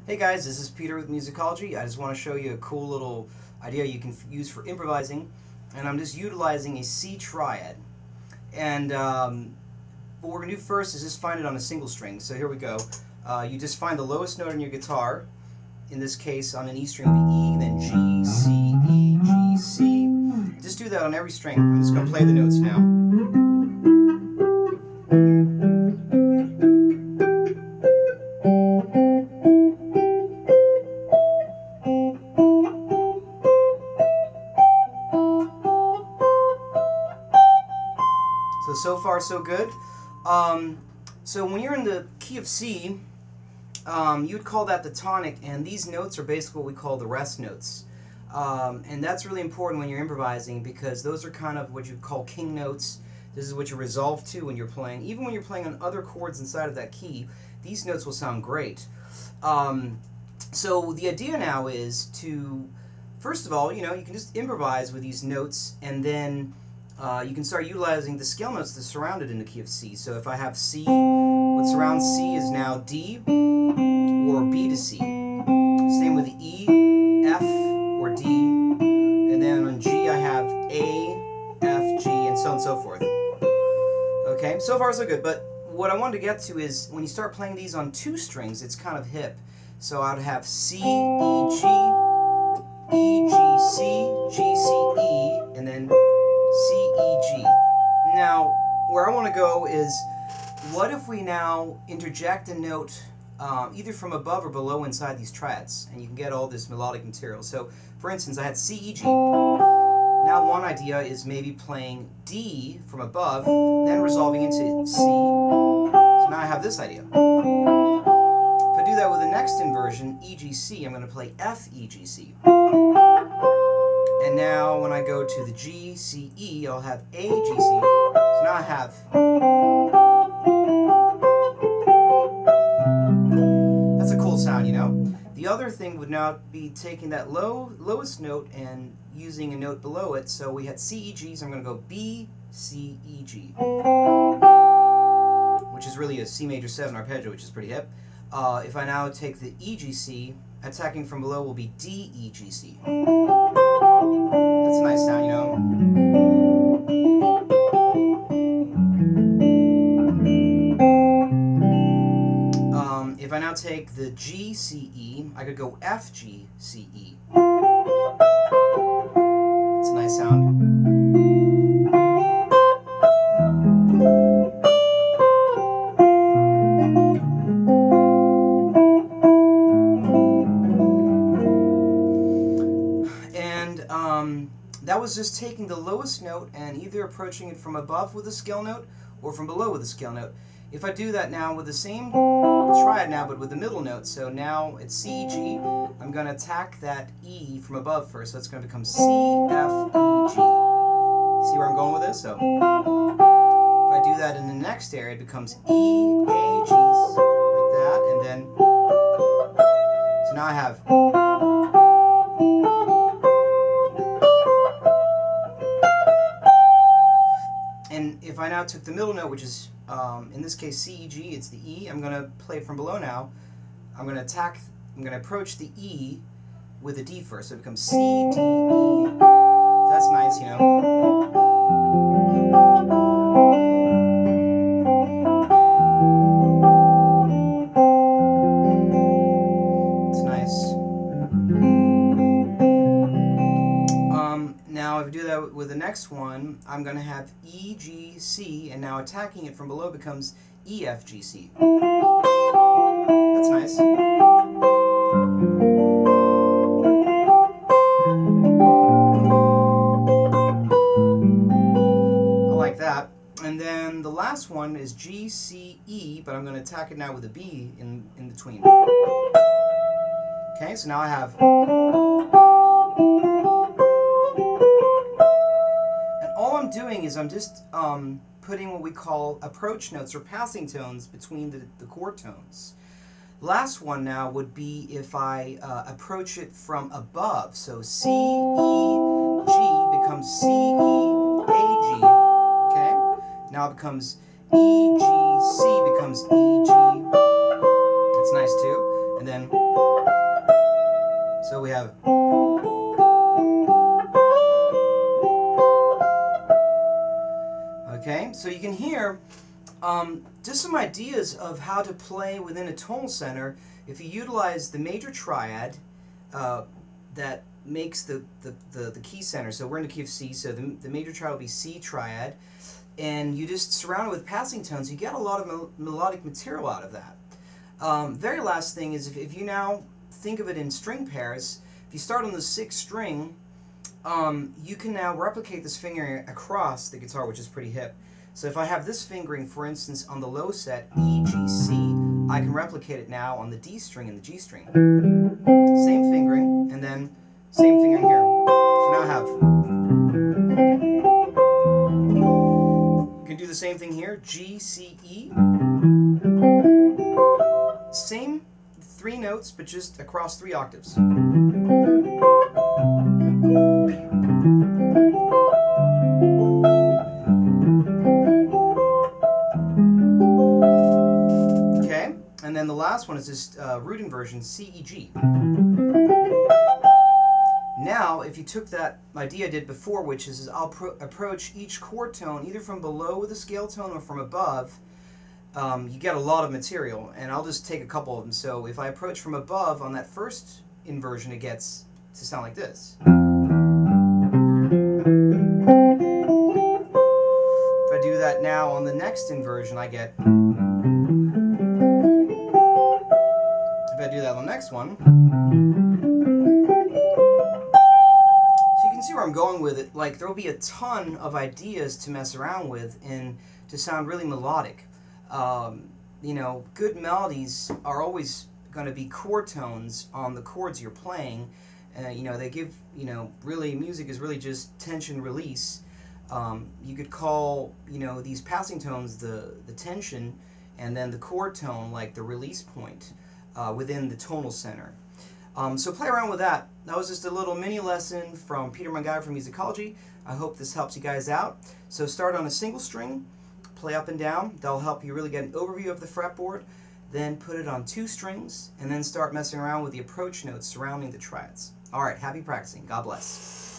Hey guys, this is Peter with Musicology. I just want to show you a cool little idea you can use for improvising, and I'm just utilizing a C triad. And what we're going to do first is just find it on a single string. So here we go. You just find the lowest note on your guitar. In this case, on an E string would be E, then G, C, E, G, C. Just do that on every string. I'm just going to play the notes now. So far, so good. So when you're in the key of C, you'd call that the tonic, and these notes are basically what we call the rest notes. And that's really important when you're improvising, because those are kind of what you call king notes. This is what you resolve to when you're playing. Even when you're playing on other chords inside of that key, these notes will sound great. So the idea now is to, first of all, you can just improvise with these notes, and then you can start utilizing the scale notes that surround it in the key of C. So if I have C, what surrounds C is now D or B to C. Same with the E, F, or D. And then on G I have A, F, G, and so on and so forth. Okay, so far so good. But what I wanted to get to is when you start playing these on two strings, it's kind of hip. So I'd have C, E, G, E, G, C, G, C, E, and then C, E, G. Now, where I want to go is, what if we now interject a note either from above or below inside these triads, and you can get all this melodic material. So, for instance, I had C, E, G. Now one idea is maybe playing D from above, then resolving into C. So now I have this idea. If I do that with the next inversion, E, G, C, I'm going to play F, E, G, C. And now when I go to the G, C, E, I'll have A, G, C. So now I have. That's a cool sound, The other thing would now be taking that lowest note and using a note below it. So we had C, E, G, so I'm going to go B, C, E, G. Which is really a C major 7 arpeggio, which is pretty hip. If I now take the E, G, C, attacking from below will be D, E, G, C. That's a nice sound, If I now take the G, C, E, I could go F, G, C, E. It's a nice sound. That was just taking the lowest note and either approaching it from above with a scale note or from below with a scale note. If I do that now with the same triad now, but with the middle note, so now it's C, E, G, I'm going to attack that E from above first, so it's going to become C, F, E, G. See where I'm going with this? So if I do that in the next area, it becomes E, A, G, like that, and then, so now I have. And if I now took the middle note, which is, in this case, C, E, G, it's the E, I'm going to play it from below now. I'm going to approach the E with a D first, so it becomes C, D, E. That's nice, It's nice. Now, if I do that with the next one, I'm going to have E, G, C, and now attacking it from below becomes E, F, G, C. That's nice. I like that. And then the last one is G, C, E, but I'm going to attack it now with a B in between. Okay, so now I have. All I'm doing is I'm just putting what we call approach notes or passing tones between the chord tones. Last one now would be if I approach it from above. So C, E, G becomes C, E, A, G. Okay? Now it becomes E, G, C becomes E, G. That's nice too. And then So we have. Okay, so you can hear just some ideas of how to play within a tonal center if you utilize the major triad that makes the key center. So we're in the key of C, so the major triad will be C triad, and you just surround it with passing tones. You get a lot of melodic material out of that. Very last thing is if you now think of it in string pairs, if you start on the 6th string, you can now replicate this fingering across the guitar, which is pretty hip. So if I have this fingering, for instance, on the low set, E, G, C, I can replicate it now on the D string and the G string. Same fingering, and then same fingering here. So now I have. You can do the same thing here, G, C, E. Same 3 notes, but just across 3 octaves. Okay, and then the last one is this root inversion, C, E, G. Now, if you took that idea I did before, which is I'll approach each chord tone either from below with a scale tone or from above, you get a lot of material, and I'll just take a couple of them. So if I approach from above on that first inversion, it gets to sound like this. If I do that now on the next inversion, I get. If I do that on the next one, so you can see where I'm going with it. Like, there will be a ton of ideas to mess around with and to sound really melodic. You know, good melodies are always going to be chord tones on the chords you're playing. You know, they give, you know, really, music is really just tension release. You could call, you know, these passing tones the tension, and then the chord tone like the release point within the tonal center. So play around with that. That was just a little mini lesson from Peter Mongaya from Musicology. I hope this helps you guys out. So start on a single string, play up and down. That'll help you really get an overview of the fretboard. Then put it on 2 strings, and then start messing around with the approach notes surrounding the triads. All right, happy practicing. God bless.